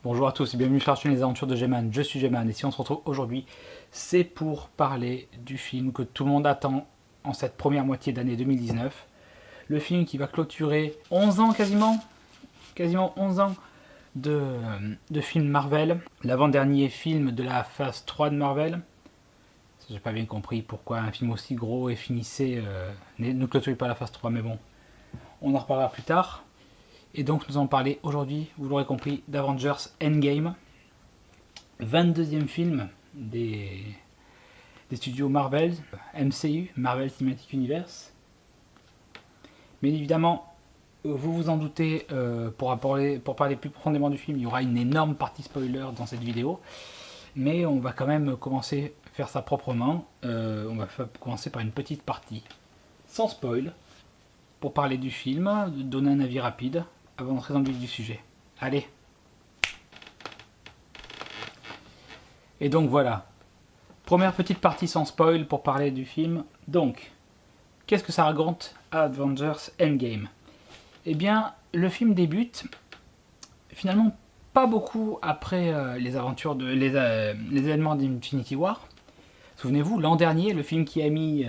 Bonjour à tous et bienvenue sur la chaîne Les Aventures de G-Man, je suis G-Man et si on se retrouve aujourd'hui, c'est pour parler du film que tout le monde attend en cette première moitié d'année 2019. Le film qui va clôturer 11 ans quasiment 11 ans de film Marvel, l'avant-dernier film de la phase 3 de Marvel. J'ai pas bien compris pourquoi un film aussi gros et finissait ne clôturait pas la phase 3, mais bon, on en reparlera plus tard. Et donc nous allons parler aujourd'hui, vous l'aurez compris, d'Avengers Endgame, 22e film des studios Marvel, MCU, Marvel Cinematic Universe. Mais évidemment, vous vous en doutez, pour parler plus profondément du film, il y aura une énorme partie spoiler dans cette vidéo. Mais on va quand même commencer à faire ça proprement. On va commencer par une petite partie sans spoil, pour parler du film, donner un avis rapide, avant d'entrer dans le vif du sujet. Allez. Et donc voilà. Première petite partie sans spoil pour parler du film. Donc, qu'est-ce que ça raconte Avengers Endgame? Eh bien, le film débute finalement pas beaucoup après les événements d'Infinity War. Souvenez-vous, l'an dernier, le film qui a mis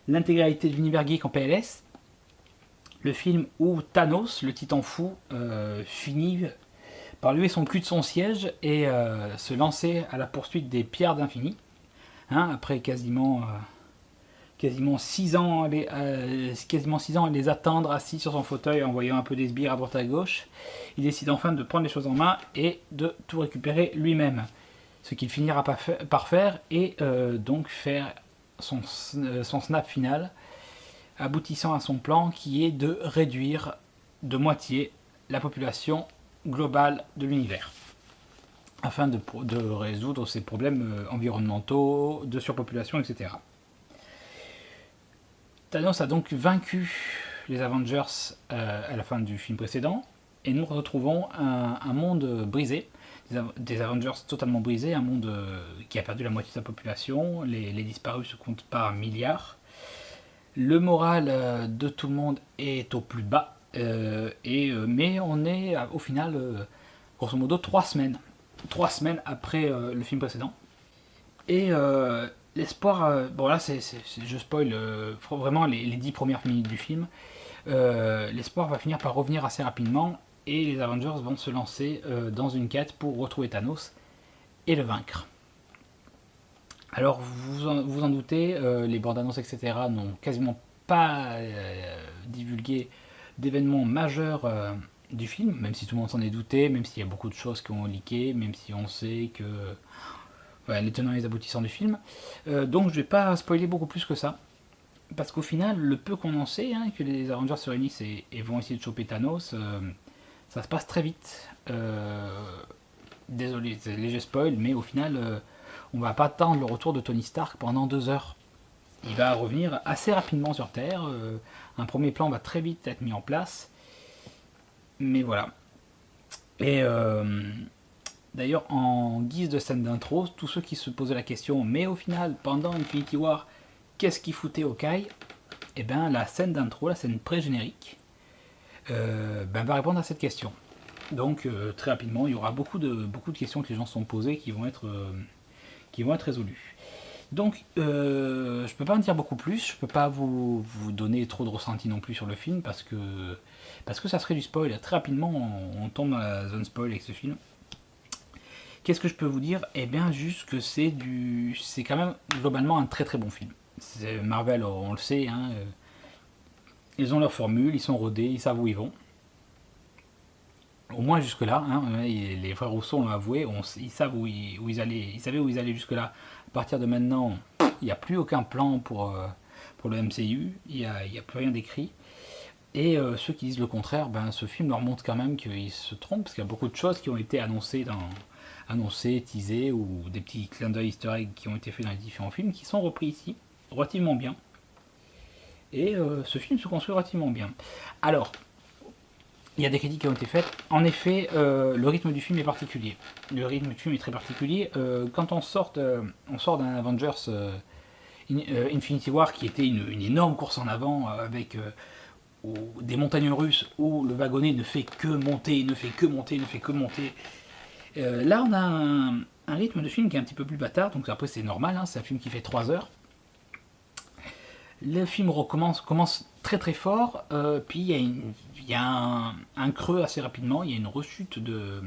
l'intégralité de l'univers geek en PLS, le film où Thanos, le titan fou, finit par lever son cul de son siège et se lancer à la poursuite des pierres d'infini. Après quasiment 6 ans, à les attendre assis sur son fauteuil en voyant un peu des sbires à droite à gauche, il décide enfin de prendre les choses en main et de tout récupérer lui-même. Ce qu'il finira par faire et donc faire son snap final, aboutissant à son plan qui est de réduire de moitié la population globale de l'univers, afin de résoudre ces problèmes environnementaux, de surpopulation, etc. Thanos a donc vaincu les Avengers à la fin du film précédent, et nous retrouvons un monde brisé, des Avengers totalement brisés, un monde qui a perdu la moitié de sa population, les disparus se comptent par milliards. Le moral de tout le monde est au plus bas, mais on est au final, grosso modo, 3 semaines. 3 semaines après le film précédent. Et l'espoir, bon là je spoil vraiment les 10 premières minutes du film. L'espoir va finir par revenir assez rapidement et les Avengers vont se lancer dans une quête pour retrouver Thanos et le vaincre. Alors vous en doutez, les bandes annonces etc. n'ont quasiment pas divulgué d'événements majeurs du film, même si tout le monde s'en est douté, même s'il y a beaucoup de choses qui ont leaké, même si on sait que voilà, les tenants et les aboutissants du film. Donc je ne vais pas spoiler beaucoup plus que ça, parce qu'au final, le peu qu'on en sait, que les Avengers se réunissent et vont essayer de choper Thanos, ça se passe très vite. Désolé, c'est léger spoil, mais au final, on va pas attendre le retour de Tony Stark pendant 2 heures. Il va revenir assez rapidement sur Terre, un premier plan va très vite être mis en place, mais voilà. Et d'ailleurs, en guise de scène d'intro, tous ceux qui se posaient la question, mais au final, pendant Infinity War, qu'est-ce qui foutait Hawkeye? Eh bien, la scène d'intro, la scène pré-générique, va répondre à cette question. Donc, très rapidement, il y aura beaucoup de questions que les gens se sont posées qui vont être résolues. Donc, je peux pas en dire beaucoup plus, je peux pas vous donner trop de ressenti non plus sur le film, parce que ça serait du spoil. Très rapidement, on tombe dans la zone spoil avec ce film. Qu'est-ce que je peux vous dire? Eh bien, juste que c'est quand même globalement un très très bon film. Marvel, on le sait, ils ont leur formule, ils sont rodés, ils savent où ils vont. Au moins jusque-là, les frères Rousseau l'ont avoué, ils savent où ils allaient, ils savaient où ils allaient jusque-là. À partir de maintenant, il n'y a plus aucun plan pour le MCU, il n'y a plus rien d'écrit. Et ceux qui disent le contraire, ce film leur montre quand même qu'ils se trompent, parce qu'il y a beaucoup de choses qui ont été annoncées, teasées, ou des petits clins d'œil easter eggs qui ont été faits dans les différents films, qui sont repris ici, relativement bien. Et ce film se construit relativement bien. Alors, il y a des critiques qui ont été faites. En effet, le rythme du film est particulier. Le rythme du film est très particulier. Quand on sort d'un Avengers Infinity War, qui était une énorme course en avant, avec des montagnes russes où le wagonnet ne fait que monter, ne fait que monter, ne fait que monter, Là, on a un rythme de film qui est un petit peu plus bâtard, donc après c'est normal, hein, c'est un film qui fait 3 heures. Le film commence très très fort, puis il y a un creux assez rapidement, il y a une rechute de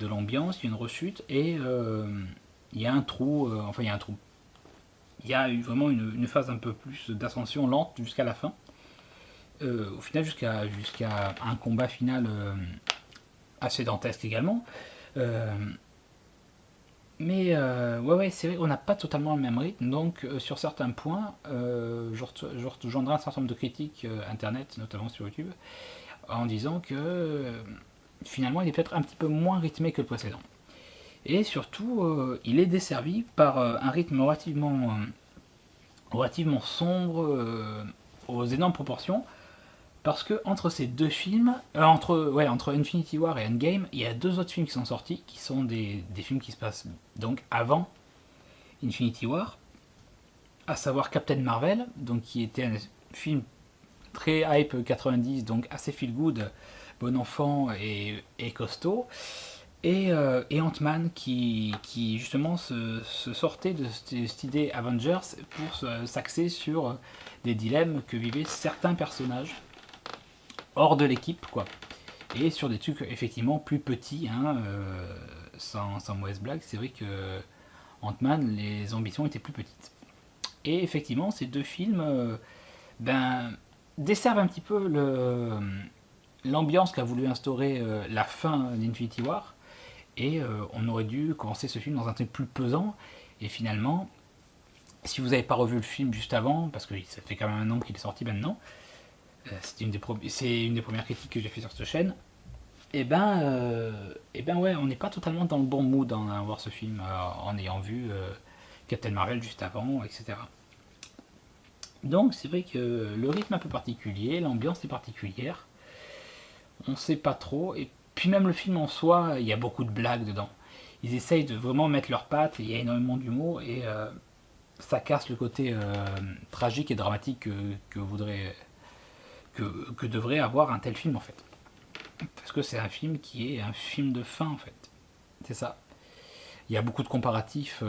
l'ambiance, il y a une rechute, et il y a un trou, enfin il y a un trou. Il y a eu vraiment une phase un peu plus d'ascension lente jusqu'à la fin. Au final, jusqu'à un combat final assez dantesque également. Euh, ouais, c'est vrai qu'on n'a pas totalement le même rythme, donc sur certains points, je rejoindrai un certain nombre de critiques internet, notamment sur YouTube, en disant que finalement il est peut-être un petit peu moins rythmé que le précédent. Et surtout, il est desservi par un rythme relativement sombre, aux énormes proportions, parce que entre ces deux films, entre Infinity War et Endgame, il y a deux autres films qui sont sortis, qui sont des films qui se passent donc avant Infinity War, à savoir Captain Marvel, donc qui était un film très hype 90, donc assez feel good, bon enfant et costaud, et Ant-Man qui justement se sortait de cette idée Avengers pour s'axer sur des dilemmes que vivaient certains personnages hors de l'équipe, quoi. Et sur des trucs effectivement plus petits, hein, sans mauvaise blague, c'est vrai que Ant-Man, les ambitions étaient plus petites. Et effectivement, ces deux films desservent un petit peu l'ambiance qu'a voulu instaurer la fin d'Infinity War. Et on aurait dû commencer ce film dans un truc plus pesant. Et finalement, si vous n'avez pas revu le film juste avant, parce que ça fait quand même un an qu'il est sorti maintenant, c'est une des premières critiques que j'ai fait sur cette chaîne, et ben ouais, on n'est pas totalement dans le bon mood en allant voir ce film, en ayant vu Captain Marvel juste avant, etc. Donc c'est vrai que le rythme est un peu particulier, l'ambiance est particulière, on ne sait pas trop, et puis même le film en soi, il y a beaucoup de blagues dedans. Ils essayent de vraiment mettre leurs pattes, il y a énormément d'humour, et ça casse le côté tragique et dramatique que devrait avoir un tel film en fait. Parce que c'est un film qui est un film de fin en fait. C'est ça. Il y a beaucoup de comparatifs.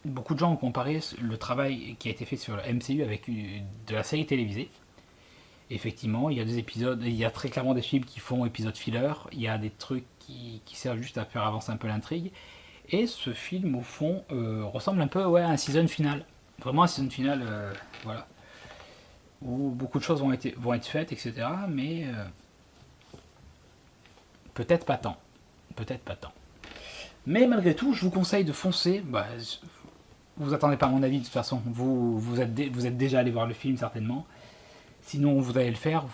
Beaucoup de gens ont comparé le travail qui a été fait sur le MCU avec de la série télévisée. Effectivement, il y a des épisodes, il y a très clairement des films qui font épisode filler, il y a des trucs qui servent juste à faire avancer un peu l'intrigue. Et ce film, au fond, ressemble un peu à un season final. Vraiment un season final, voilà. Où beaucoup de choses vont être faites, etc. Mais peut-être pas tant. Peut-être pas tant. Mais malgré tout, je vous conseille de foncer. Vous attendez pas mon avis de toute façon. Vous êtes déjà allé voir le film certainement. Sinon, vous allez le faire.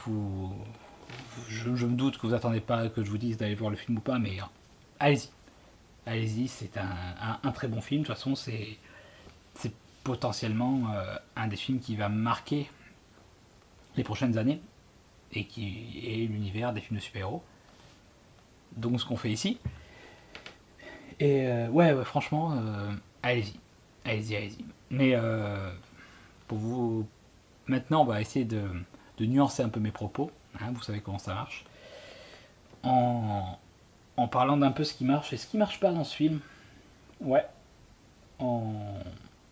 Je me doute que vous attendez pas que je vous dise d'aller voir le film ou pas, mais allez-y. Allez-y, c'est un très bon film. De toute façon, c'est potentiellement un des films qui va marquer les prochaines années et qui est l'univers des films de super-héros. Donc ce qu'on fait ici. Et ouais, franchement, allez-y. Allez-y, allez-y. Mais pour vous. Maintenant, on va essayer de nuancer un peu mes propos. Hein, vous savez comment ça marche. En parlant d'un peu ce qui marche et ce qui marche pas dans ce film. Ouais. En,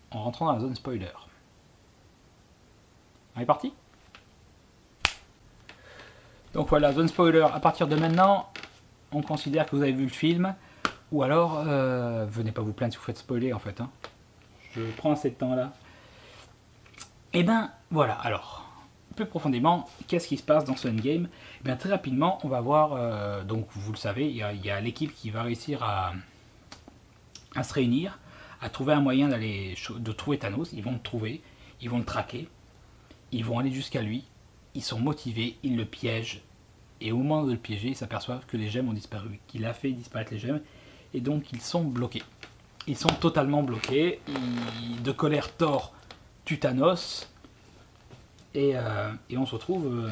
en rentrant dans la zone spoiler. On est parti? Donc voilà, zone spoiler. À partir de maintenant, on considère que vous avez vu le film. Ou alors, venez pas vous plaindre si vous faites spoiler en fait. Hein. Je prends assez de temps là. Et ben voilà, alors, plus profondément, qu'est-ce qui se passe dans ce endgame? Et bien très rapidement, on va voir, donc vous le savez, il y a l'équipe qui va réussir à se réunir, à trouver un moyen de trouver Thanos. Ils vont le trouver, ils vont le traquer, ils vont aller jusqu'à lui, ils sont motivés, ils le piègent, et au moment de le piéger, ils s'aperçoivent que les gemmes ont disparu, qu'il a fait disparaître les gemmes, et donc ils sont bloqués. Ils sont totalement bloqués, de colère, Thor tue Thanos, et on se retrouve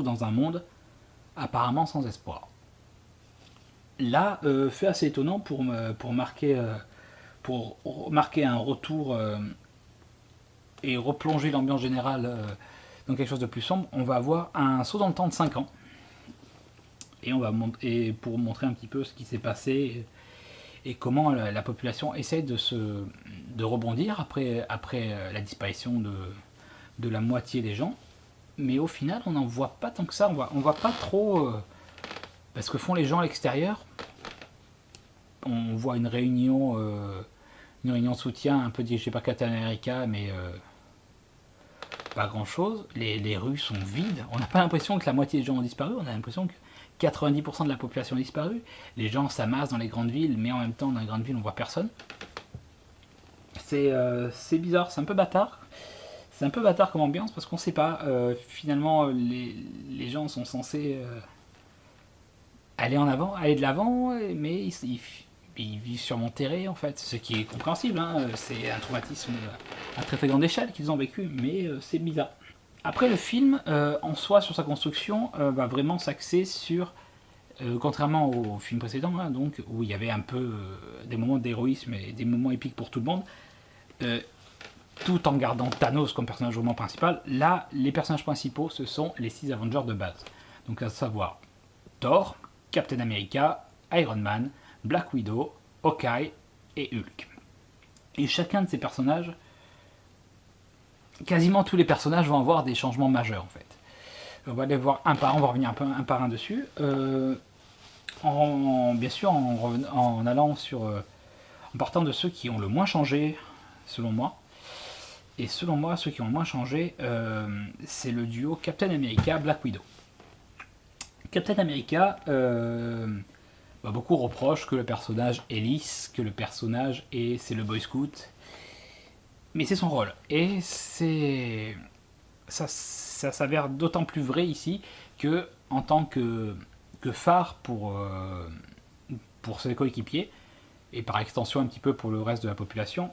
dans un monde apparemment sans espoir. Là, fait assez étonnant pour marquer un retour et replonger l'ambiance générale dans quelque chose de plus sombre, on va avoir un saut dans le temps de 5 ans. et pour montrer un petit peu ce qui s'est passé et comment la population essaie de rebondir après la disparition de la moitié des gens. Mais au final, on n'en voit pas tant que ça. On voit pas trop ce que font les gens à l'extérieur. On voit une réunion de soutien un peu dirigée par Captain America, mais pas grand chose. Les rues sont vides. On n'a pas l'impression que la moitié des gens ont disparu. On a l'impression que 90% de la population a disparu. Les gens s'amassent dans les grandes villes, mais en même temps, dans les grandes villes, on voit personne. C'est bizarre, c'est un peu bâtard. C'est un peu bâtard comme ambiance parce qu'on sait pas. Finalement, les gens sont censés aller en avant, aller de l'avant, mais ils vivent sur mon terrain en fait, ce qui est compréhensible. Hein. C'est un traumatisme à très très grande échelle qu'ils ont vécu, mais c'est bizarre. Après, le film, en soi, sur sa construction, va vraiment s'axer sur, contrairement au film précédent, hein, donc, où il y avait un peu des moments d'héroïsme et des moments épiques pour tout le monde, tout en gardant Thanos comme personnage vraiment principal, là, les personnages principaux, ce sont les 6 Avengers de base. Donc à savoir Thor, Captain America, Iron Man, Black Widow, Hawkeye et Hulk. Et chacun de ces personnages, quasiment tous les personnages vont avoir des changements majeurs en fait. On va les voir un par un, on va revenir un par un dessus. Bien sûr, en allant sur, en partant de ceux qui ont le moins changé, selon moi. Et selon moi, ceux qui ont le moins changé, c'est le duo Captain America-Black Widow. Captain America, beaucoup reprochent que le personnage est lisse, que le personnage c'est le Boy Scout. Mais c'est son rôle. Et ça s'avère d'autant plus vrai ici que, en tant que phare pour ses coéquipiers, et par extension un petit peu pour le reste de la population,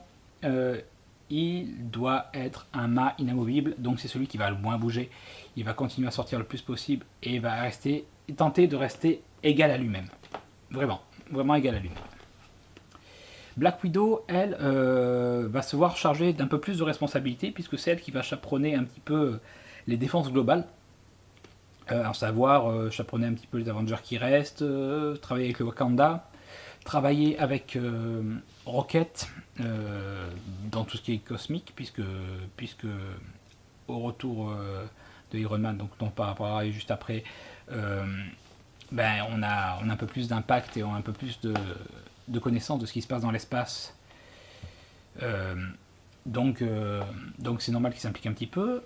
il doit être un mât inamovible, donc c'est celui qui va le moins bouger. Il va continuer à sortir le plus possible et va tenter de rester égal à lui-même. Vraiment égal à lui-même. Black Widow, elle, va se voir chargée d'un peu plus de responsabilités, puisque c'est elle qui va chaperonner un petit peu les défenses globales. À savoir, chaperonner un petit peu les Avengers qui restent, travailler avec le Wakanda, travailler avec Rocket dans tout ce qui est cosmique, puisque au retour de Iron Man, donc dont on parlera juste après, on a un peu plus d'impact et on a un peu plus de connaissance de ce qui se passe dans l'espace. Donc c'est normal qu'ils s'impliquent un petit peu.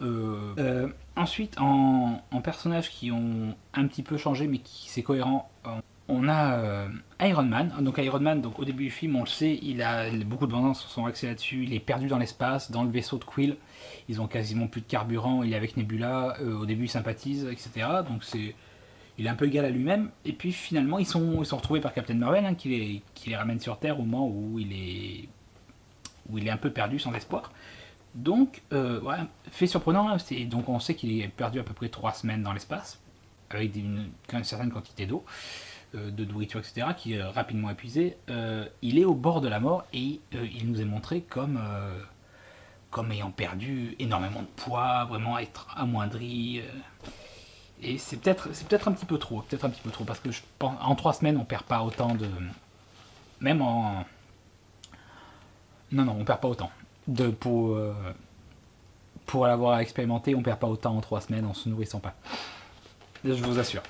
Ensuite, en personnages qui ont un petit peu changé mais qui c'est cohérent, on a Iron Man. Donc Iron Man, donc, au début du film, on le sait, il a beaucoup de bandes sont axées là-dessus. Il est perdu dans l'espace, dans le vaisseau de Quill. Ils ont quasiment plus de carburant. Il est avec Nebula. Au début, il sympathise, etc. Donc il est un peu égal à lui-même. Et puis finalement, ils sont retrouvés par Captain Marvel, hein, qui les ramène sur Terre au moment où il est un peu perdu, sans espoir. Donc, fait surprenant, hein, donc on sait qu'il est perdu à peu près 3 semaines dans l'espace, avec une certaine quantité d'eau, de nourriture, etc., qui est rapidement épuisée. Il est au bord de la mort et il nous est montré comme ayant perdu énormément de poids, vraiment être amoindri. Et c'est peut-être un petit peu trop, parce que je pense, en 3 semaines, on perd pas autant de... Même en... Non, on perd pas autant. Pour l'avoir expérimenté, on perd pas autant en 3 semaines en se nourrissant pas. Je vous assure.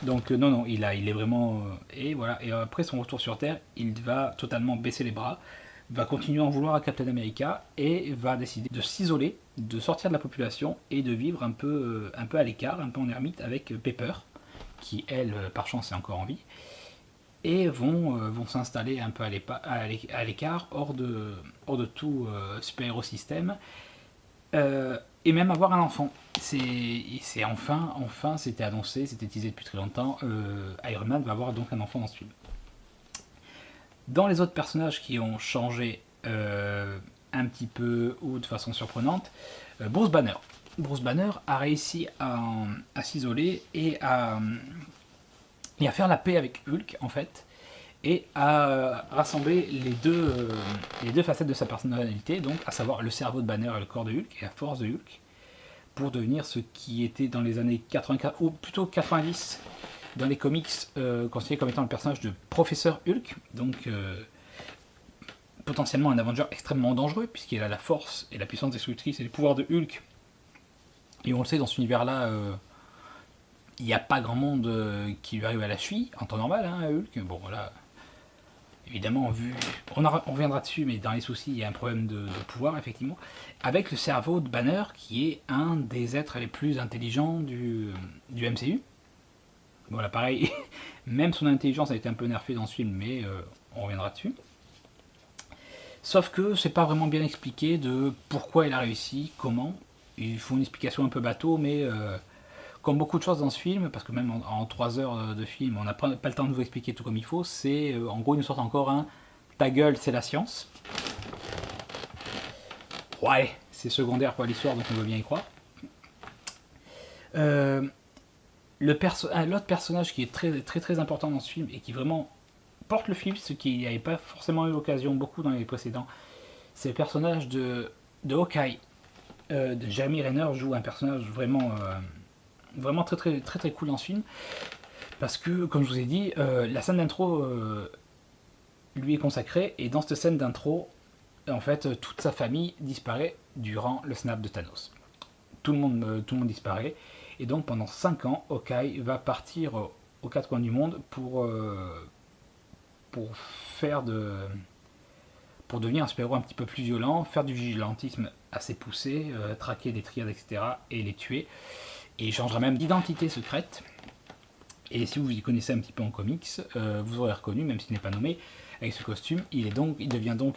Donc non, il est vraiment... et voilà, et après son retour sur Terre, il va totalement baisser les bras, va continuer à en vouloir à Captain America, et va décider de s'isoler, de sortir de la population, et de vivre un peu à l'écart, un peu en ermite, avec Pepper, qui elle, par chance, est encore en vie, et vont s'installer un peu à l'écart, hors de tout super-héros système, et même avoir un enfant. C'est enfin, c'était annoncé, c'était teasé depuis très longtemps, Iron Man va avoir donc un enfant dans ce film. Dans les autres personnages qui ont changé un petit peu ou de façon surprenante, Bruce Banner. Bruce Banner a réussi à s'isoler et à faire la paix avec Hulk, en fait, et à rassembler les deux facettes de sa personnalité, donc à savoir le cerveau de Banner et le corps de Hulk, et la force de Hulk, pour devenir ce qui était dans les années 84, ou plutôt 90, dans les comics considéré comme étant le personnage de Professeur Hulk, donc potentiellement un Avenger extrêmement dangereux, puisqu'il a la force et la puissance destructrice et les pouvoirs de Hulk. Et on le sait, dans cet univers-là, il n'y a pas grand monde qui lui arrive à la cheville, en temps normal, hein, Hulk. Bon, voilà. Évidemment, on reviendra dessus, mais dans les soucis, il y a un problème de pouvoir, effectivement. Avec le cerveau de Banner, qui est un des êtres les plus intelligents du MCU. Voilà, pareil, même son intelligence a été un peu nerfée dans ce film, mais on reviendra dessus. Sauf que c'est pas vraiment bien expliqué de pourquoi il a réussi, comment. Il faut une explication un peu bateau, mais comme beaucoup de choses dans ce film, parce que même en 3 heures de film, on n'a pas le temps de vous expliquer tout comme il faut, c'est en gros, ils nous sortent encore un ta gueule, c'est la science. Ouais, c'est secondaire pour l'histoire, donc on veut bien y croire. L'autre personnage qui est très, très très important dans ce film et qui vraiment porte le film, ce qui n'avait pas forcément eu l'occasion beaucoup dans les précédents, c'est le personnage de Hawkeye. De Jeremy Renner joue un personnage vraiment très, très très très cool dans ce film, parce que comme je vous ai dit, la scène d'intro lui est consacrée, et dans cette scène d'intro, en fait, toute sa famille disparaît durant le snap de Thanos. Tout le monde disparaît, et donc pendant 5 ans, Hawkeye va partir aux 4 coins du monde pour devenir un super-héros un petit peu plus violent, faire du vigilantisme assez poussé, traquer des triades, etc., et les tuer. Et il changera même d'identité secrète. Et si vous y connaissez un petit peu en comics, vous aurez reconnu, même s'il n'est pas nommé, avec ce costume, il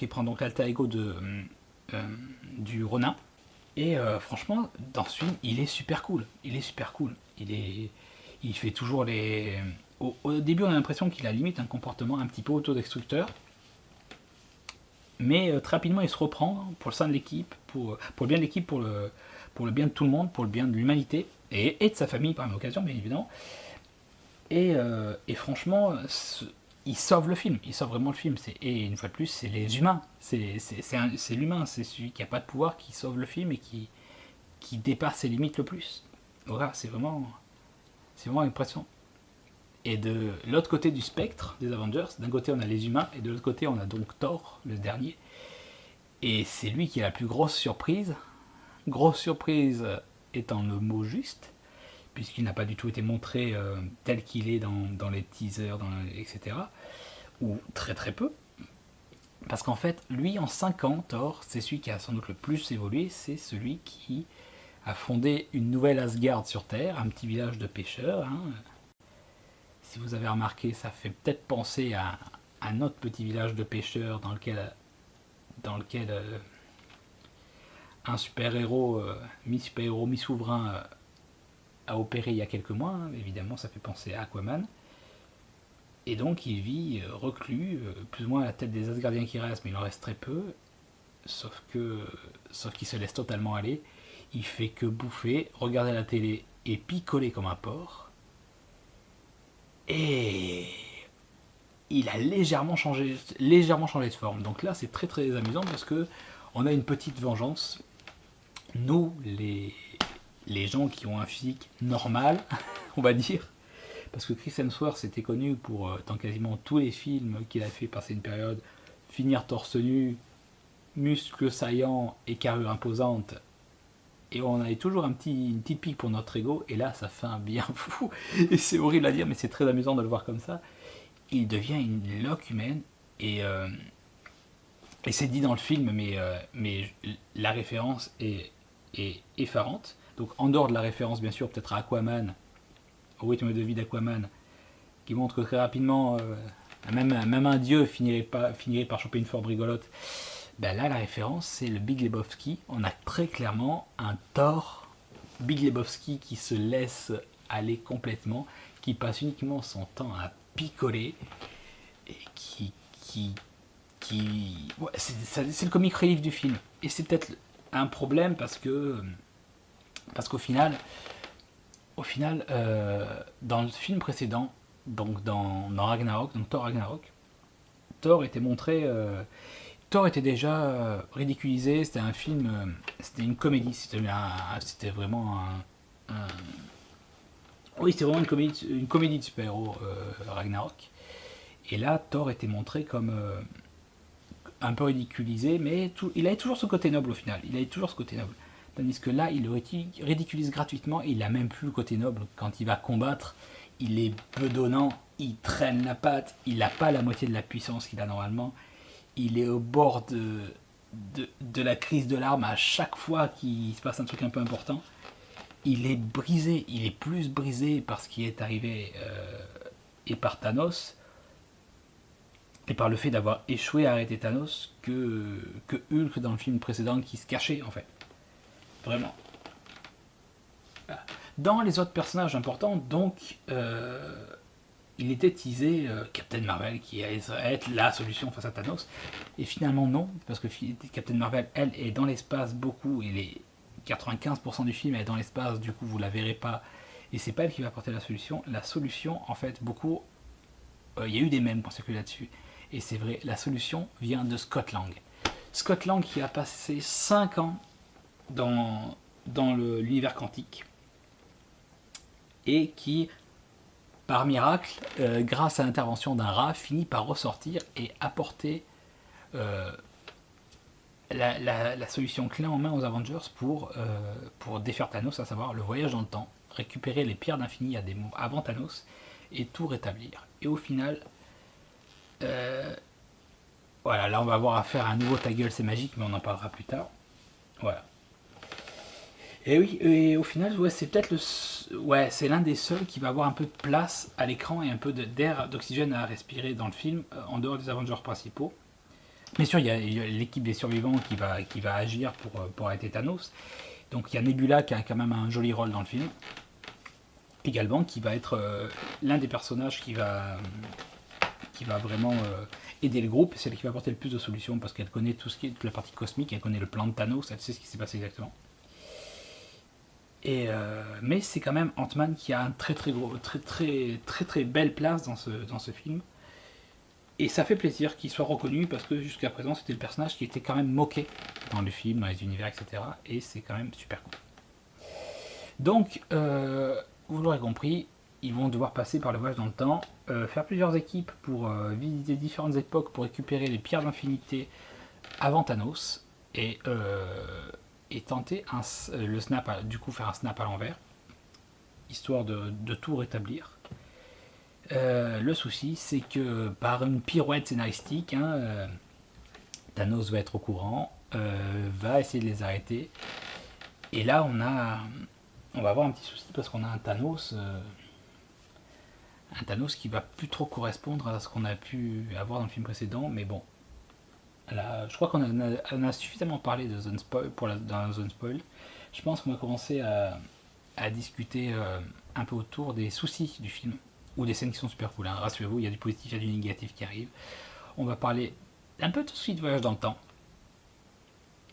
prend donc l'alter ego du Ronin. Et franchement, dans ce film, il est super cool. Il fait toujours les... Au début, on a l'impression qu'il a limite un comportement un petit peu autodestructeur. Mais très rapidement, il se reprend pour le sein de l'équipe, pour le bien de l'équipe, pour le bien de tout le monde, pour le bien de l'humanité, et de sa famille par l'occasion, bien évidemment. Et franchement, il sauve le film, il sauve vraiment le film. Et une fois de plus, c'est les humains, c'est l'humain, c'est celui qui n'a pas de pouvoir qui sauve le film et qui dépasse ses limites le plus. Voilà, c'est vraiment impressionnant. Et de l'autre côté du spectre des Avengers, d'un côté on a les humains, et de l'autre côté on a donc Thor, le dernier. Et c'est lui qui a la plus grosse surprise. Grosse surprise étant le mot juste, puisqu'il n'a pas du tout été montré tel qu'il est dans les teasers, etc. Ou très très peu. Parce qu'en fait, lui en 5 ans, Thor, c'est celui qui a sans doute le plus évolué, c'est celui qui a fondé une nouvelle Asgard sur Terre, un petit village de pêcheurs, hein. Si vous avez remarqué, ça fait peut-être penser à un autre petit village de pêcheurs dans lequel un super-héros, mi-super-héros, mi-souverain a opéré il y a quelques mois. Hein. Évidemment, ça fait penser à Aquaman. Et donc, il vit reclus, plus ou moins à la tête des Asgardiens qui restent, mais il en reste très peu. Sauf qu'il se laisse totalement aller. Il fait que bouffer, regarder la télé et picoler comme un porc. Et il a légèrement changé de forme. Donc là, c'est très très amusant parce que on a une petite vengeance. Nous, les gens qui ont un physique normal, on va dire, parce que Chris Hemsworth était connu pour, dans quasiment tous les films qu'il a fait passer une période, finir torse nu, muscles saillants et carrure imposante. Et on avait toujours une petite pique pour notre ego, et là ça fait un bien fou, et c'est horrible à dire, mais c'est très amusant de le voir comme ça. Il devient une loque humaine, et c'est dit dans le film, mais la référence est effarante. Donc en dehors de la référence bien sûr peut-être à Aquaman, au rythme de vie d'Aquaman, qui montre que très rapidement, même un dieu finirait par choper une forme rigolote. Ben là, la référence, c'est le Big Lebowski. On a très clairement un Thor Big Lebowski qui se laisse aller complètement, qui passe uniquement son temps à picoler, et ouais, c'est le comic relief du film. Et c'est peut-être un problème parce qu'au final, dans le film précédent, donc dans Ragnarok, donc Thor Ragnarok, Thor était montré... Thor était déjà ridiculisé, c'était un film, c'était une comédie, c'était vraiment Oui, c'était vraiment une comédie de super-héros, Ragnarok. Et là, Thor était montré comme un peu ridiculisé, mais il avait toujours ce côté noble au final. Il avait toujours ce côté noble. Tandis que là, il le ridiculise gratuitement et il n'a même plus le côté noble. Quand il va combattre, il est bedonnant, il traîne la patte, il n'a pas la moitié de la puissance qu'il a normalement. Il est au bord de la crise de larmes à chaque fois qu'il se passe un truc un peu important. Il est brisé, il est plus brisé par ce qui est arrivé et par Thanos, et par le fait d'avoir échoué à arrêter Thanos, que Hulk dans le film précédent qui se cachait en fait. Vraiment. Dans les autres personnages importants, donc, il était teasé Captain Marvel qui allait être la solution face à Thanos. Et finalement non, parce que Captain Marvel, elle, est dans l'espace beaucoup, et les 95% du film est dans l'espace, du coup vous la verrez pas, et c'est pas elle qui va apporter la solution. La solution, en fait, beaucoup, il y a eu des mèmes pour circuler là-dessus, et c'est vrai, la solution vient de Scott Lang. Scott Lang qui a passé 5 ans dans l'univers quantique, et qui, par miracle, grâce à l'intervention d'un rat, finit par ressortir et apporter la solution clé en main aux Avengers pour défaire Thanos, à savoir le voyage dans le temps, récupérer les pierres d'infini avant Thanos et tout rétablir. Et au final, voilà, là on va avoir affaire à un nouveau ta gueule, c'est magique, mais on en parlera plus tard. Voilà. Et oui, et au final, ouais, c'est peut-être c'est l'un des seuls qui va avoir un peu de place à l'écran et un peu d'air, d'oxygène à respirer dans le film, en dehors des Avengers principaux. Bien sûr, il y a l'équipe des survivants qui va agir pour arrêter Thanos. Donc il y a Nebula qui a quand même un joli rôle dans le film. Également, qui va être l'un des personnages qui va vraiment aider le groupe. C'est elle qui va apporter le plus de solutions parce qu'elle connaît tout ce qui est toute la partie cosmique, elle connaît le plan de Thanos, elle sait ce qui s'est passé exactement. Mais c'est quand même Ant-Man qui a un très belle place dans ce film. Et ça fait plaisir qu'il soit reconnu parce que jusqu'à présent c'était le personnage qui était quand même moqué dans le film, dans les univers, etc. Et c'est quand même super cool. Donc, vous l'aurez compris, ils vont devoir passer par le voyage dans le temps, faire plusieurs équipes pour visiter différentes époques pour récupérer les pierres d'infinité avant Thanos et tenter le snap, du coup faire un snap à l'envers, histoire de tout rétablir. Le souci, c'est que par une pirouette scénaristique, Thanos va être au courant, va essayer de les arrêter. Et là, on va avoir un petit souci parce qu'on a un Thanos qui va plus trop correspondre à ce qu'on a pu avoir dans le film précédent. Mais bon, là, je crois qu'on a suffisamment parlé de Zone Spoil dans Zone Spoil. Je pense qu'on va commencer à discuter un peu autour des soucis du film. Ou des scènes qui sont super cool, rassurez-vous, il y a du positif, il y a du négatif qui arrive. On va parler un peu de soucis de voyage dans le temps.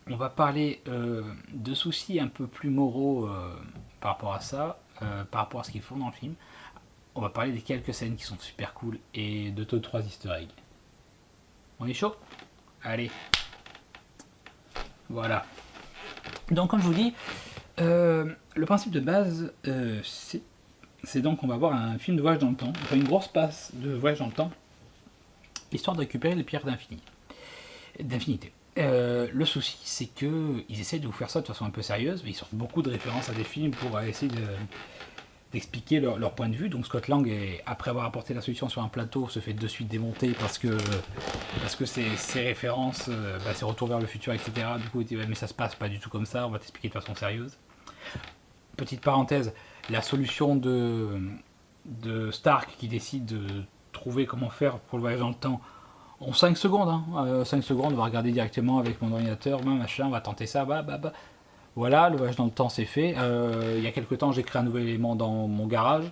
On va parler de soucis un peu plus moraux par rapport à ça, par rapport à ce qu'ils font dans le film. On va parler des quelques scènes qui sont super cool et de 2-3 easter eggs. On est chaud ? Allez. Voilà. Donc comme je vous dis, le principe de base, c'est donc on va avoir un film de voyage dans le temps, enfin une grosse passe de voyage dans le temps, histoire de récupérer les pierres d'infinité. Le souci, c'est qu'ils essaient de vous faire ça de façon un peu sérieuse, mais ils sortent beaucoup de références à des films pour essayer d'expliquer leur point de vue. Donc Scott Lang, après avoir apporté la solution sur un plateau, se fait de suite démonter parce que ces références, c'est retour vers le futur, etc. Du coup, il dit mais ça se passe pas du tout comme ça, on va t'expliquer de façon sérieuse. Petite parenthèse, la solution de Stark qui décide de trouver comment faire pour le voyage dans le temps en 5 secondes. 5 secondes, on va regarder directement avec mon ordinateur, machin, on va tenter ça, Voilà, le voyage dans le temps c'est fait. Il y a quelques temps, j'ai créé un nouvel élément dans mon garage,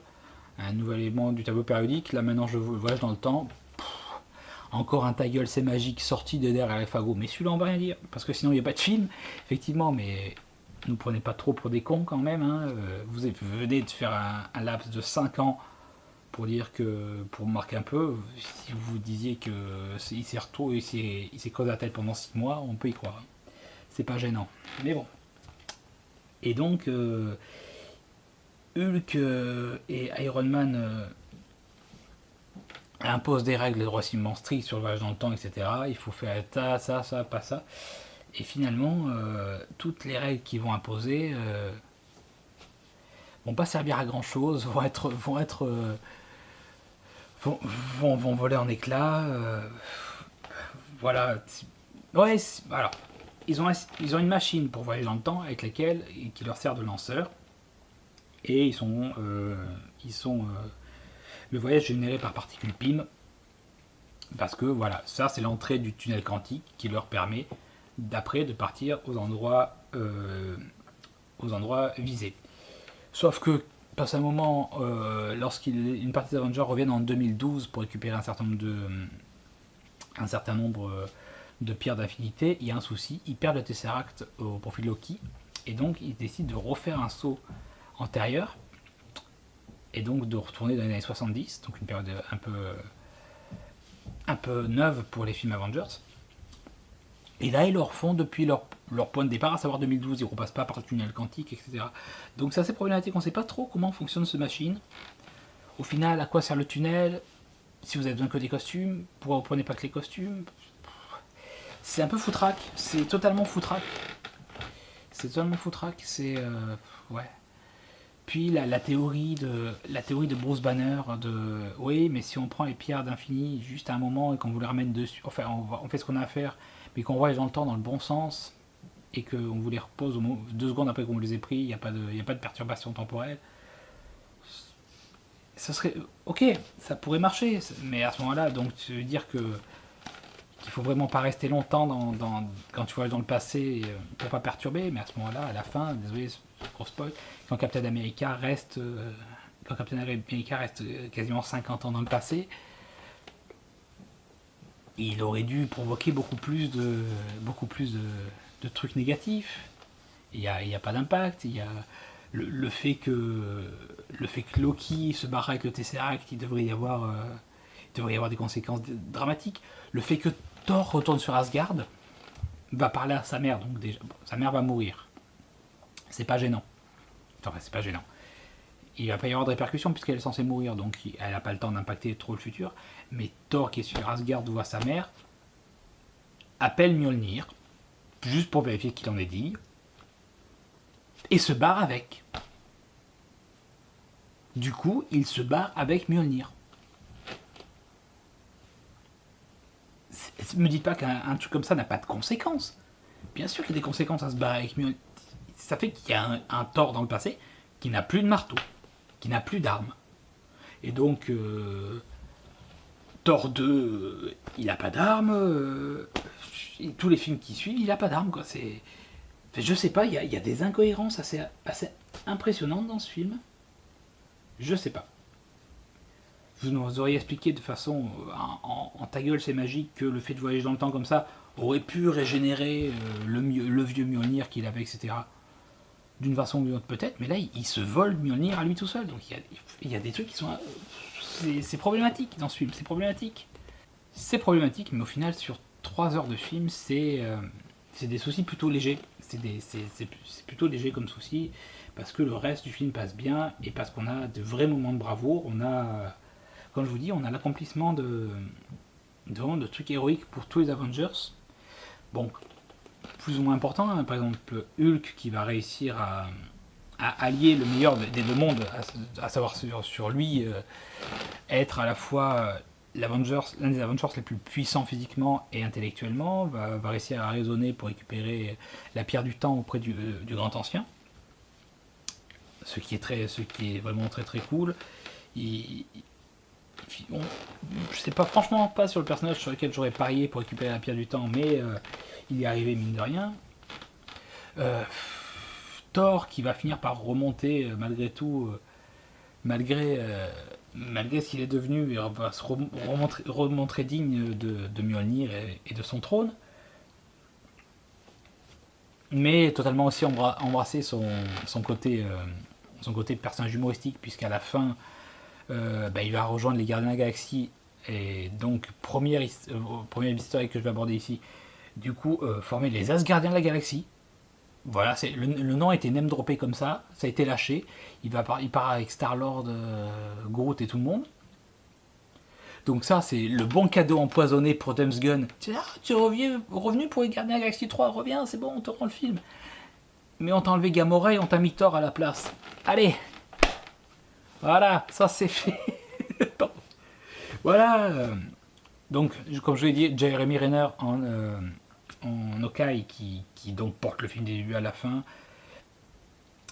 un nouvel élément du tableau périodique. Là maintenant, je voyage dans le temps. Encore un ta gueule, c'est magique, sorti de derrière les fagots. Mais celui-là, on va rien dire, parce que sinon, il n'y a pas de film, effectivement, mais ne nous prenez pas trop pour des cons quand même. Vous venez de faire un laps de 5 ans pour dire que, pour marquer un peu, si vous disiez que il s'est creusé la tête pendant 6 mois, on peut y croire. C'est pas gênant. Mais bon. Et donc, Hulk et Iron Man imposent des règles relativement strictes sur le voyage dans le temps, etc. Il faut faire ça, pas ça. Et finalement, toutes les règles qu'ils vont imposer vont pas servir à grand chose, vont voler en éclats. Voilà. Ouais, alors, ils ont une machine pour voyager dans le temps avec laquelle qui leur sert de lanceur. Et le voyage est généré par particules PIM. Parce que voilà, ça c'est l'entrée du tunnel quantique qui leur permet d'après de partir aux endroits visés. Sauf que passe un moment, lorsqu'une partie des Avengers reviennent en 2012 pour récupérer un certain nombre de pierres d'infinité, il y a un souci, ils perdent le Tesseract au profit de Loki, et donc ils décident de refaire un saut antérieur, et donc de retourner dans les années 70, donc une période un peu neuve pour les films Avengers. Et là, ils leur font depuis leur point de départ, à savoir 2012, ils ne repassent pas par le tunnel quantique, etc. Donc c'est assez problématique, on ne sait pas trop comment fonctionne cette machine. Au final, à quoi sert le tunnel? Si vous avez besoin que des costumes, pourquoi vous prenez pas que les costumes? C'est un peu foutraque, c'est totalement foutraque. Ouais. Puis la théorie de Bruce Banner oui, mais si on prend les pierres d'infini juste à un moment et qu'on vous les ramène dessus, enfin on fait ce qu'on a à faire, mais qu'on voyage dans le temps dans le bon sens et qu'on vous les repose 2 secondes après qu'on vous les ait pris, il n'y a pas de perturbation temporelle. Ça serait ok, ça pourrait marcher, mais à ce moment-là, donc tu veux dire qu'il faut vraiment pas rester longtemps quand tu voyages dans le passé pour pas perturber, mais à ce moment-là, à la fin, désolé, gros spoil, quand Captain America reste quasiment 50 ans dans le passé, il aurait dû provoquer beaucoup plus de trucs négatifs. Il n'y a pas d'impact. Il y a le fait que Loki se barre avec le Tesseract, il devrait y avoir des conséquences dramatiques. Le fait que Thor retourne sur Asgard va parler à sa mère, donc déjà sa mère va mourir. C'est pas gênant. Enfin, c'est pas gênant. Il va pas y avoir de répercussions puisqu'elle est censée mourir, donc elle n'a pas le temps d'impacter trop le futur. Mais Thor, qui est sur Asgard, voit sa mère, appelle Mjolnir, juste pour vérifier qu'il en est digne, et se barre avec. Du coup, il se barre avec Mjolnir. Me dites pas qu'un truc comme ça n'a pas de conséquences. Bien sûr qu'il y a des conséquences à se barrer avec Mjolnir. Ça fait qu'il y a un Thor dans le passé qui n'a plus de marteau, qui n'a plus d'armes. Et donc, Thor 2, il n'a pas d'armes. Tous les films qui suivent, il n'a pas d'armes. Je sais pas, il y a des incohérences assez impressionnantes dans ce film. Je sais pas. Vous nous auriez expliqué de façon en ta gueule c'est magique que le fait de voyager dans le temps comme ça aurait pu régénérer le vieux Mjolnir qu'il avait, etc. D'une façon ou d'une autre peut-être, mais là il se vole Mjolnir à lui tout seul. Donc il y a des trucs qui sont... C'est problématique dans ce film, c'est problématique. C'est problématique, mais au final sur 3 heures de film, c'est des soucis plutôt légers. C'est plutôt léger comme souci, parce que le reste du film passe bien, et parce qu'on a de vrais moments de bravoure. On a, comme je vous dis, on a l'accomplissement de trucs héroïques pour tous les Avengers. Bon, plus ou moins important, hein, par exemple Hulk qui va réussir à allier le meilleur des 2 mondes, à savoir sur lui, être à la fois l'un des Avengers les plus puissants physiquement et intellectuellement, va réussir à raisonner pour récupérer la pierre du temps auprès du Grand Ancien, ce qui est vraiment très très cool. Je sais pas, franchement pas sur le personnage sur lequel j'aurais parié pour récupérer la pierre du temps, mais il y est arrivé mine de rien. Thor qui va finir par remonter malgré tout, malgré ce qu'il est devenu, il va se remontrer digne de Mjolnir et de son trône, mais totalement aussi embrasser son côté personnage humoristique, puisqu'à la fin il va rejoindre les Gardiens de la Galaxie, et donc première histoire que je vais aborder ici, du coup former les Asgardiens de la Galaxie, Voilà, le nom a été name droppé comme ça a été lâché. Il part avec Star-Lord, Groot et tout le monde. Donc ça, c'est le bon cadeau empoisonné pour James Gunn. Tu es revenu pour les Gardiens de la Galaxie 3, reviens, c'est bon, on te rend le film. Mais on t'a enlevé Gamora et on t'a mis Thor à la place. Allez, voilà, ça c'est fait. Voilà. Donc, comme je l'ai dit, Jeremy Renner en Hawkeye qui donc porte le film du début à la fin.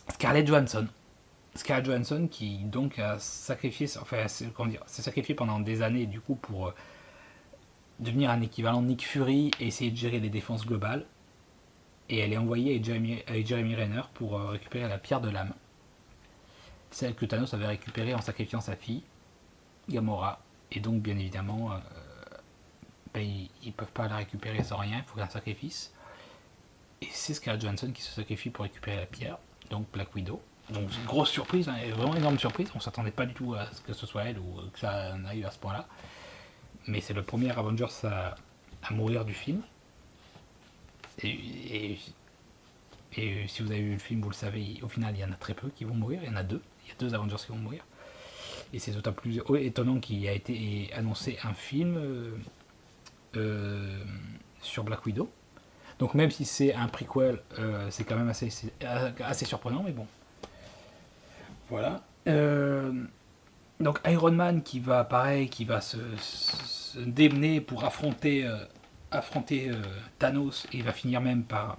Scarlett Johansson qui donc a sacrifié, enfin, s'est sacrifié pendant des années du coup pour devenir un équivalent de Nick Fury et essayer de gérer les défenses globales. Et elle est envoyée avec Jeremy Renner pour récupérer la pierre de l'âme. Celle que Thanos avait récupérée en sacrifiant sa fille, Gamora. Et donc, bien évidemment, ils ne peuvent pas la récupérer sans rien, il faut un sacrifice. Et c'est Scarlett Johansson qui se sacrifie pour récupérer la pierre, donc Black Widow. Donc, une grosse surprise, hein, vraiment énorme surprise. On ne s'attendait pas du tout à ce que ce soit elle ou que ça en arrive à ce point-là. Mais c'est le premier Avengers à mourir du film. Et si vous avez vu le film, vous le savez, au final, il y en a très peu qui vont mourir. Il y en a deux. Il y a deux Avengers qui vont mourir. Et c'est d'autant plus étonnant qu'il a été annoncé un film sur Black Widow. Donc même si c'est un prequel, c'est quand même assez surprenant, mais bon. Voilà. Donc Iron Man qui va se démener pour affronter Thanos et va finir même par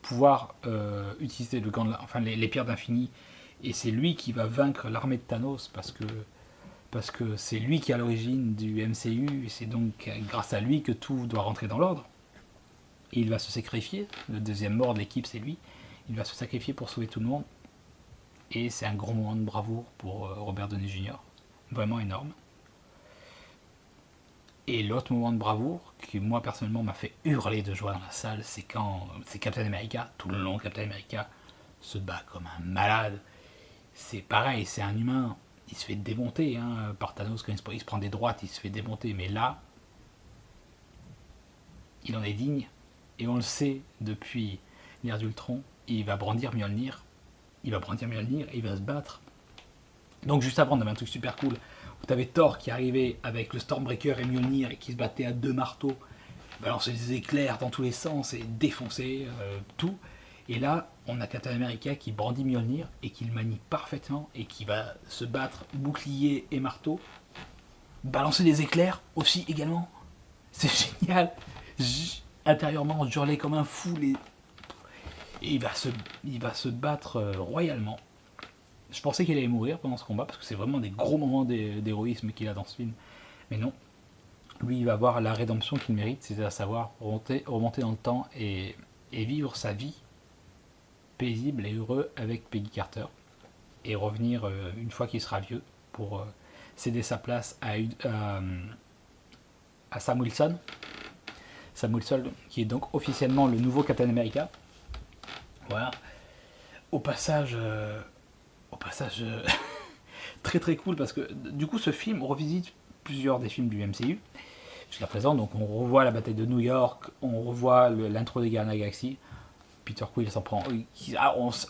pouvoir utiliser le gant les pierres d'infini, et c'est lui qui va vaincre l'armée de Thanos parce que c'est lui qui est à l'origine du MCU et c'est donc grâce à lui que tout doit rentrer dans l'ordre. Et il va se sacrifier, le deuxième mort de l'équipe c'est lui, il va se sacrifier pour sauver tout le monde. Et c'est un grand moment de bravoure pour Robert Downey Jr. Vraiment énorme. Et l'autre moment de bravoure, qui moi personnellement m'a fait hurler de joie dans la salle, c'est quand c'est Captain America, tout le long Captain America se bat comme un malade. C'est pareil, c'est un humain, il se fait démonter par Thanos quand il se prend des droites, il se fait démonter. Mais là, il en est digne, et on le sait depuis l'ère d'Ultron, il va brandir Mjolnir, et il va se battre. Donc juste avant, on avait un truc super cool où tu avais Thor qui arrivait avec le Stormbreaker et Mjolnir et qui se battait à deux marteaux, balançait des éclairs dans tous les sens et défonçait tout. Et là, on a Captain America qui brandit Mjolnir et qui le manie parfaitement et qui va se battre bouclier et marteau, balancer des éclairs aussi également. C'est génial. Intérieurement, je hurlais comme un fou. Et il va se battre royalement. Je pensais qu'il allait mourir pendant ce combat, parce que c'est vraiment des gros moments d'héroïsme qu'il a dans ce film. Mais non. Lui, il va avoir la rédemption qu'il mérite, c'est à savoir remonter dans le temps et vivre sa vie paisible et heureux avec Peggy Carter. Et revenir, une fois qu'il sera vieux, pour céder sa place à Sam Wilson. Sam Wilson, qui est donc officiellement le nouveau Captain America. Voilà. Au passage, très très cool, parce que du coup ce film revisite plusieurs des films du MCU jusqu'à présent. Donc on revoit la bataille de New York, on revoit l'intro des Gardiens de la Galaxie. Peter Quill s'en prend.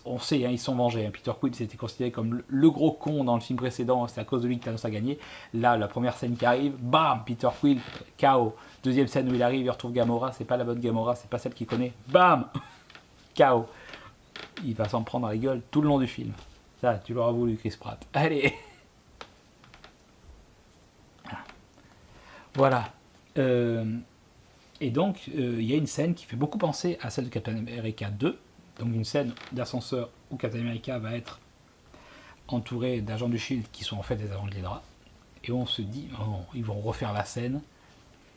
On sait, ils sont vengés. Peter Quill s'était considéré comme le gros con dans le film précédent, c'est à cause de lui que Thanos a gagné. Là, la première scène qui arrive, bam, Peter Quill, KO. Deuxième scène où il arrive, il retrouve Gamora, c'est pas la bonne Gamora, c'est pas celle qu'il connaît, bam, KO. Il va s'en prendre à la gueule tout le long du film. Ça, tu l'auras voulu, Chris Pratt. Allez. Voilà. Et donc, il y a une scène qui fait beaucoup penser à celle de Captain America 2. Donc, une scène d'ascenseur où Captain America va être entouré d'agents du SHIELD qui sont en fait des agents de l'Hydra. Et on se dit, oh, ils vont refaire la scène,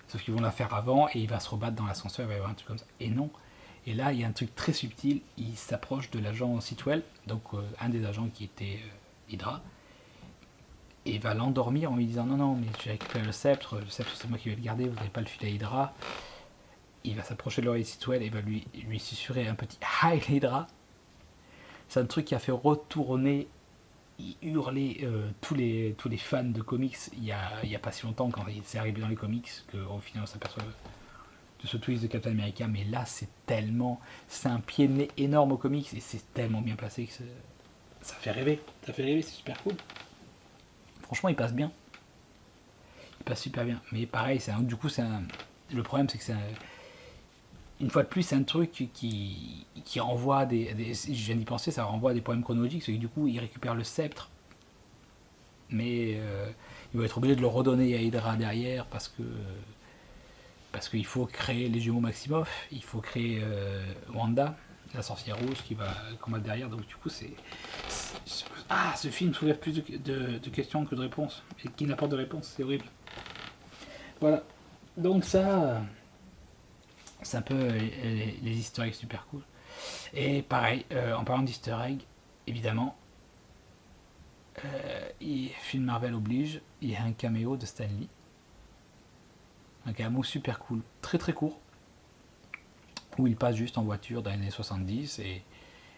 sauf qu'ils vont la faire avant et il va se rebattre dans l'ascenseur, il va y avoir un truc comme ça. Et non. Et là, il y a un truc très subtil, il s'approche de l'agent Sitwell, donc un des agents qui était Hydra, et va l'endormir en lui disant non, mais tu as récupéré le sceptre c'est moi qui vais le garder, vous n'avez pas le filer à Hydra. Il va s'approcher de l'oreille de Sitwell et va lui susurrer un petit Heil Hydra. C'est un truc qui a fait retourner, hurler tous les fans de comics il y a pas si longtemps, quand c'est arrivé dans les comics, qu'au final on s'aperçoit ce twist de Captain America, mais là c'est un pied de nez énorme au comics et c'est tellement bien placé que ça fait rêver, c'est super cool. Franchement, il passe bien, il passe super bien. Mais pareil, le problème c'est que une fois de plus, c'est un truc qui renvoie je viens d'y penser, ça renvoie à des problèmes chronologiques, c'est que du coup, il récupère le sceptre, mais il va être obligé de le redonner à Hydra derrière parce qu'il faut créer les jumeaux Maximoff, il faut créer Wanda, la sorcière rouge qui va combattre derrière. Donc du coup, ce film soulève plus de questions que de réponses, et qui n'apporte de réponses, c'est horrible. Voilà. Donc ça, c'est un peu les easter eggs super cool. Et pareil, en parlant d'easter eggs, évidemment, film Marvel oblige, il y a un caméo de Stan Lee. Un caméo super cool, très très court, où il passe juste en voiture dans les années 70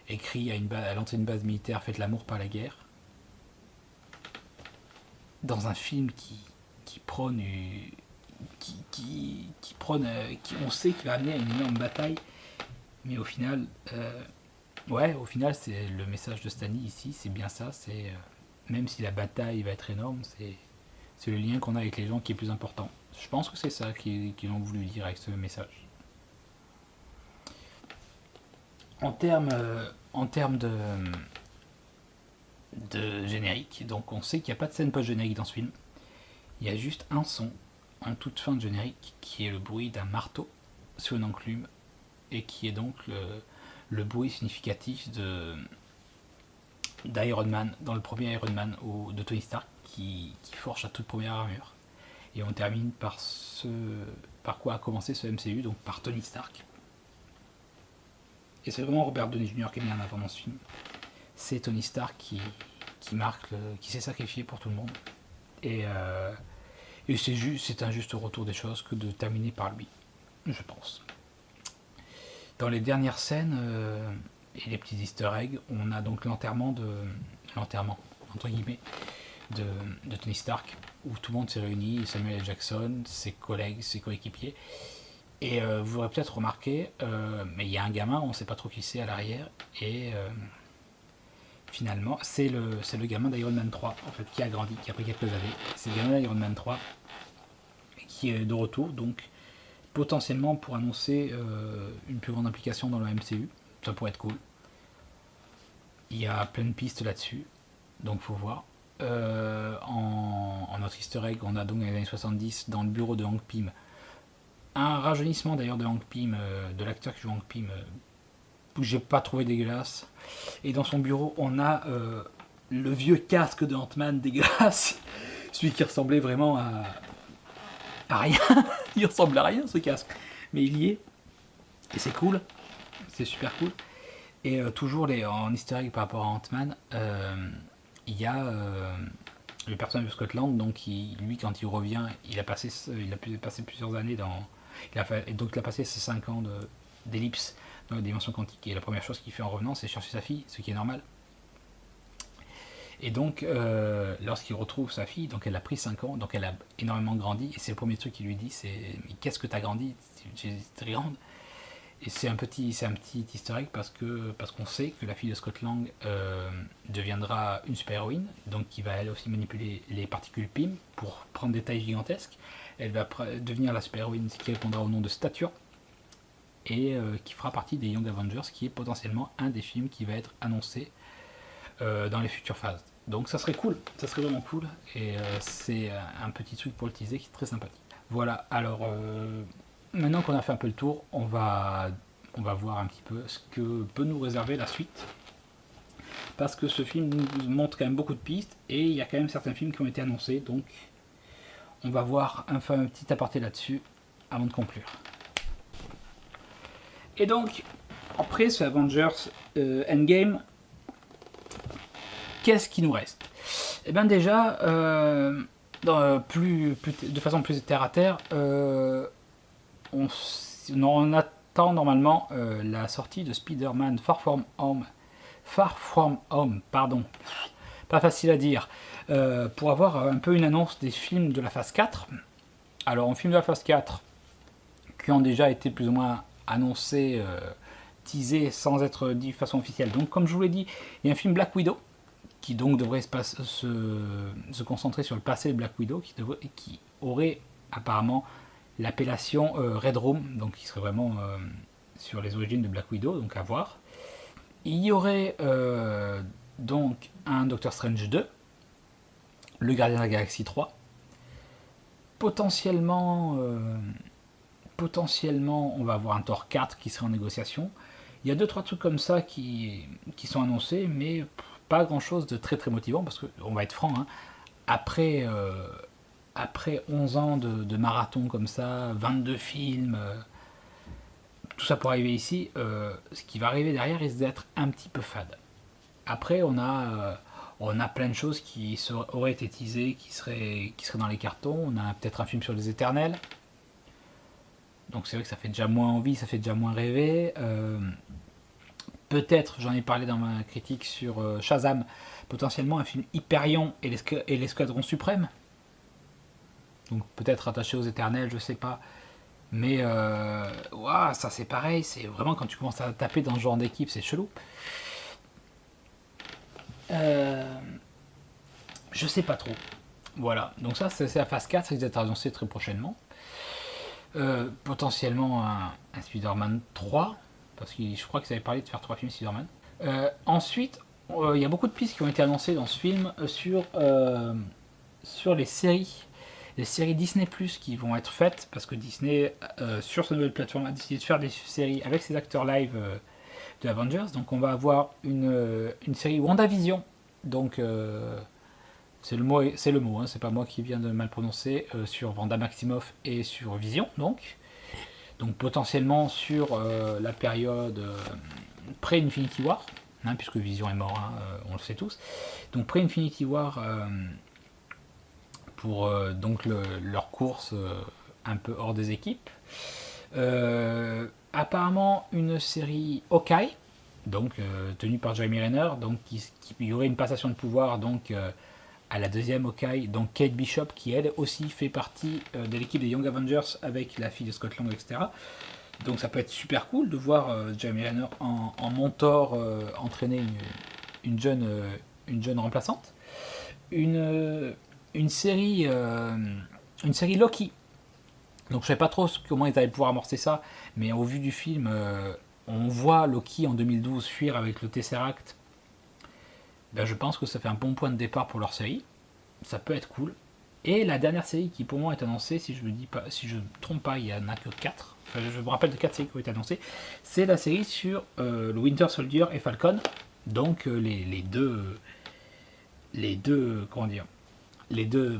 et crie à l'entrée d'une base militaire: faites l'amour par la guerre. Dans un film qui prône, on sait qu'il va amener à une énorme bataille, mais au final, c'est le message de Stan Lee ici, c'est bien ça, c'est même si la bataille va être énorme, c'est le lien qu'on a avec les gens qui est plus important. Je pense que c'est ça qu'ils ont voulu dire avec ce message. En termes de générique, donc on sait qu'il n'y a pas de scène post-générique dans ce film. Il y a juste un son en toute fin de générique qui est le bruit d'un marteau sur une enclume et qui est donc le bruit significatif d'Iron Man, dans le premier Iron Man de Tony Stark qui forge sa toute première armure. Et on termine par quoi a commencé ce MCU, donc par Tony Stark. Et c'est vraiment Robert Downey Jr. qui est mis en avant dans ce film. C'est Tony Stark qui s'est sacrifié pour tout le monde. Et c'est un juste retour des choses que de terminer par lui, je pense. Dans les dernières scènes et les petits easter eggs, on a donc l'enterrement entre guillemets de Tony Stark, où tout le monde s'est réuni, Samuel L. Jackson, ses collègues, ses coéquipiers. Et vous aurez peut-être remarqué, mais il y a un gamin, on ne sait pas trop qui c'est à l'arrière, et finalement, c'est le gamin d'Iron Man 3, en fait, qui a grandi, qui a pris quelques années. C'est le gamin d'Iron Man 3 qui est de retour, donc potentiellement pour annoncer une plus grande implication dans le MCU. Ça pourrait être cool. Il y a plein de pistes là-dessus, donc faut voir. En notre easter egg, on a donc dans les années 70, dans le bureau de Hank Pym, un rajeunissement d'ailleurs de Hank Pym, de l'acteur qui joue Hank Pym, que j'ai pas trouvé dégueulasse. Et dans son bureau, on a le vieux casque de Ant-Man dégueulasse, celui qui ressemblait vraiment à rien. Il ressemble à rien ce casque, mais il y est, et c'est cool, c'est super cool. Et toujours en easter egg par rapport à Ant-Man, il y a le personnage de Scott Lang, donc lui quand il revient, il a passé plusieurs années il a passé ses 5 ans d'ellipse dans la dimension quantique, et la première chose qu'il fait en revenant, c'est chercher sa fille, ce qui est normal. Et donc lorsqu'il retrouve sa fille, donc elle a pris 5 ans, donc elle a énormément grandi, et c'est le premier truc qu'il lui dit, c'est: mais qu'est-ce que t'as grandi, tu es très grande. Et c'est un petit easter egg parce qu'on sait que la fille de Scott Lang deviendra une super-héroïne, donc qui va elle aussi manipuler les particules Pym pour prendre des tailles gigantesques. Elle va devenir la super-héroïne qui répondra au nom de Stature, et qui fera partie des Young Avengers, qui est potentiellement un des films qui va être annoncé dans les futures phases. Donc ça serait cool, ça serait vraiment cool, et c'est un petit truc pour le teaser qui est très sympathique. Voilà, alors maintenant qu'on a fait un peu le tour, on va voir un petit peu ce que peut nous réserver la suite. Parce que ce film nous montre quand même beaucoup de pistes, et il y a quand même certains films qui ont été annoncés, donc on va voir un petit aparté là-dessus avant de conclure. Et donc, après ce Avengers Endgame, qu'est-ce qui nous reste? Et bien déjà, de façon plus terre à terre, on attend normalement la sortie de Spider-Man Far From Home, pardon, pas facile à dire, pour avoir un peu une annonce des films de la phase 4. Alors en film de la phase 4, qui ont déjà été plus ou moins annoncés, teasés sans être dit de façon officielle. Donc comme je vous l'ai dit, il y a un film Black Widow qui donc devrait se concentrer sur le passé de Black Widow, qui aurait apparemment l'appellation Red Room, donc qui serait vraiment sur les origines de Black Widow, donc à voir. Il y aurait donc un Doctor Strange 2, le Gardien de la Galaxie 3, potentiellement, on va avoir un Thor 4 qui serait en négociation. Il y a 2-3 trucs comme ça qui sont annoncés, mais pas grand chose de très très motivant, parce qu'on va être franc, hein, après 11 ans de marathon comme ça, 22 films, tout ça pour arriver ici, ce qui va arriver derrière risque d'être un petit peu fade. Après, on a plein de choses qui auraient été teasées, qui seraient dans les cartons. On a peut-être un film sur les Éternels. Donc c'est vrai que ça fait déjà moins envie, ça fait déjà moins rêver. Peut-être, j'en ai parlé dans ma critique sur Shazam, potentiellement un film Hyperion et l'Escadron Suprême. Donc peut-être attaché aux Éternels, je sais pas. Mais ça c'est pareil, c'est vraiment quand tu commences à taper dans ce genre d'équipe, c'est chelou. Je sais pas trop. Voilà, donc ça c'est la phase 4, ça risque d'être annoncé très prochainement. Potentiellement un Spider-Man 3, parce que je crois qu'ils avaient parlé de faire 3 films Spider-Man. Ensuite, il y a beaucoup de pistes qui ont été annoncées dans ce film sur les séries Disney Plus qui vont être faites, parce que Disney, sur sa nouvelle plateforme, a décidé de faire des séries avec ses acteurs live de Avengers. Donc on va avoir une série WandaVision, donc c'est le mot, hein, c'est pas moi qui viens de mal prononcer, sur Wanda Maximoff et sur Vision, donc potentiellement sur la période pré-Infinity War, hein, puisque Vision est mort, hein, on le sait tous. Donc pré-Infinity War, pour donc leur course un peu hors des équipes. Apparemment une série Hawkeye, donc tenue par Jeremy Renner, donc qui y aurait une passation de pouvoir donc à la deuxième Hawkeye, donc Kate Bishop, qui elle aussi fait partie de l'équipe des Young Avengers avec la fille de Scott Lang, etc. Donc ça peut être super cool de voir Jeremy Renner en mentor entraîner une jeune remplaçante. Une série Loki. Donc je sais pas trop comment ils allaient pouvoir amorcer ça, mais au vu du film, on voit Loki en 2012 fuir avec le Tesseract. Ben, je pense que ça fait un bon point de départ pour leur série. Ça peut être cool. Et la dernière série qui pour moi est annoncée, si je ne me trompe pas, il n'y en a que 4. Enfin, je me rappelle de 4 séries qui ont été annoncées. C'est la série sur le Winter Soldier et Falcon. Donc les deux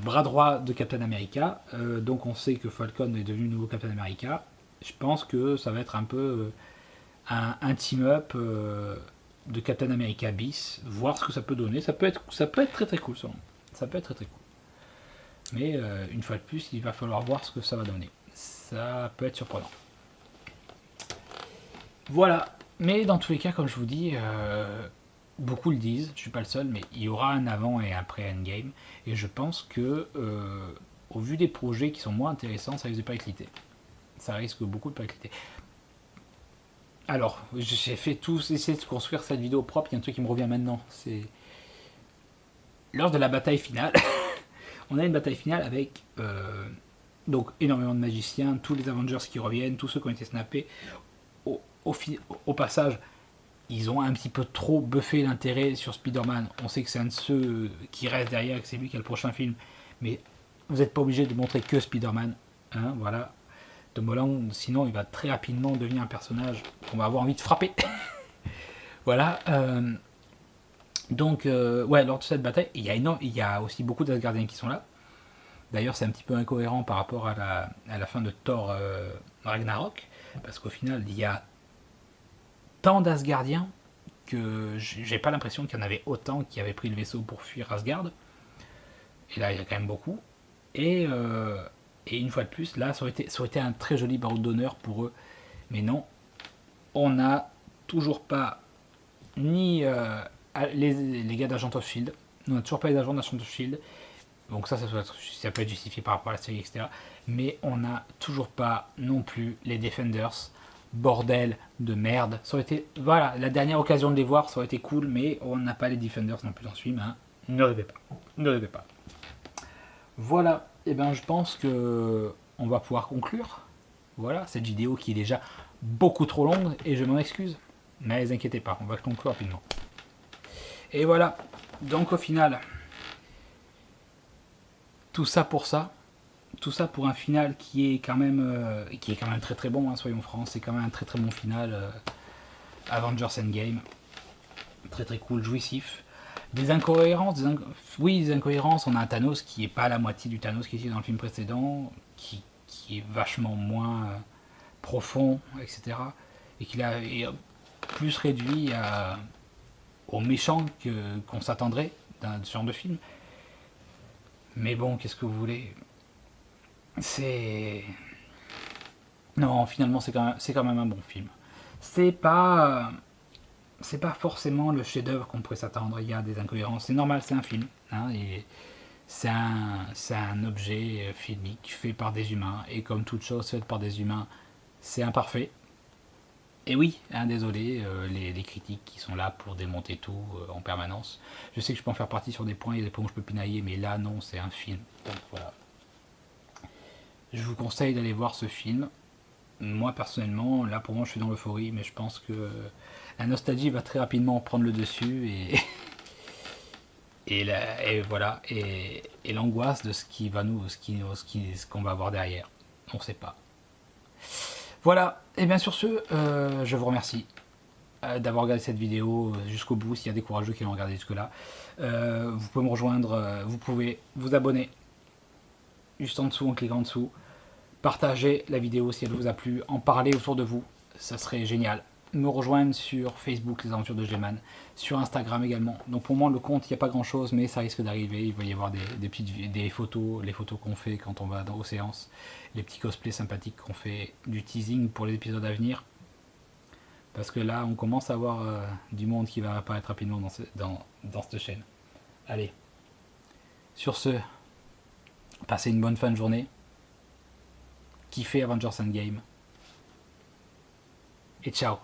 bras droits de Captain America. Donc on sait que Falcon est devenu le nouveau Captain America. Je pense que ça va être un peu un team-up de Captain America bis, voir ce que ça peut donner. Ça peut être très très cool, ça peut être très très cool. Mais une fois de plus, il va falloir voir ce que ça va donner. Ça peut être surprenant. Voilà. Mais dans tous les cas, comme je vous dis, beaucoup le disent, je suis pas le seul, mais il y aura un avant et un après Endgame. Et je pense que, au vu des projets qui sont moins intéressants, ça risque de pas écliter. Ça risque beaucoup de pas écliter. Alors, j'ai fait tout, essayer de construire cette vidéo propre. Il y a un truc qui me revient maintenant. C'est lors de la bataille finale. On a une bataille finale avec donc énormément de magiciens, tous les Avengers qui reviennent, tous ceux qui ont été snappés. Au passage, ils ont un petit peu trop buffé l'intérêt sur Spider-Man. On sait que c'est un de ceux qui reste derrière, que c'est lui qui a le prochain film. Mais vous n'êtes pas obligé de montrer que Spider-Man. Hein, voilà. Tom Holland, sinon il va très rapidement devenir un personnage qu'on va avoir envie de frapper. Voilà. Donc, lors de cette bataille, il y a aussi beaucoup d'Asgardiens qui sont là. D'ailleurs, c'est un petit peu incohérent par rapport à la fin de Thor Ragnarok, parce qu'au final, il y a tant d'Asgardiens que j'ai pas l'impression qu'il y en avait autant qui avaient pris le vaisseau pour fuir Asgard. Et là, il y a quand même beaucoup. Et une fois de plus, là, ça aurait été un très joli barreau d'honneur pour eux. Mais non, on n'a toujours pas ni les gars d'Agent of Shield. On n'a toujours pas les agents d'Agent of Shield. Donc ça peut être justifié par rapport à la série, etc. Mais on n'a toujours pas non plus les Defenders. Bordel de merde. Ça aurait été, voilà, la dernière occasion de les voir, ça aurait été cool, mais on n'a pas les Defenders non plus dans ce film. Hein. Ne rêvez pas. Ne rêvez pas. Voilà, et ben je pense que on va pouvoir conclure. Voilà, cette vidéo qui est déjà beaucoup trop longue, et je m'en excuse. Mais ne vous inquiétez pas, on va conclure rapidement. Et voilà, donc au final, tout ça pour ça. Tout ça pour un final qui est quand même très très bon, hein, soyons francs, c'est quand même un très très bon final. Avengers Endgame, très très cool, jouissif. Des incohérences, oui, des incohérences. On a un Thanos qui n'est pas la moitié du Thanos qui était dans le film précédent, qui est vachement moins profond, etc. Et qui est plus réduit aux méchants qu'on s'attendrait dans ce genre de film. Mais bon, qu'est-ce que vous voulez? Non, finalement, c'est quand même un bon film. C'est pas forcément le chef-d'œuvre qu'on pourrait s'attendre. Il y a des incohérences. C'est normal, c'est un film. Hein, et c'est un objet filmique fait par des humains. Et comme toute chose faite par des humains, c'est imparfait. Et oui, hein, désolé, les critiques qui sont là pour démonter tout en permanence. Je sais que je peux en faire partie sur des points, il y a des points où je peux pinailler, mais là, non, c'est un film. Donc voilà. Je vous conseille d'aller voir ce film. Moi, personnellement, là, pour moi, je suis dans l'euphorie, mais je pense que la nostalgie va très rapidement prendre le dessus et voilà, et l'angoisse de ce qu'on va avoir derrière. On ne sait pas. Voilà, et bien sur ce, je vous remercie d'avoir regardé cette vidéo jusqu'au bout, s'il y a des courageux qui l'ont regardé jusque-là. Vous pouvez me rejoindre, vous pouvez vous abonner juste en dessous, en cliquant en dessous. Partagez la vidéo si elle vous a plu, en parler autour de vous, ça serait génial. Me rejoindre sur Facebook, les aventures de G-Man, sur Instagram également. Donc pour moi le compte, il n'y a pas grand chose, mais ça risque d'arriver. Il va y avoir des photos, les photos qu'on fait quand on va aux séances, les petits cosplays sympathiques qu'on fait, du teasing pour les épisodes à venir. Parce que là, on commence à avoir du monde qui va apparaître rapidement dans cette chaîne. Allez, sur ce, passez une bonne fin de journée. Kiffez Avengers Endgame. Et ciao.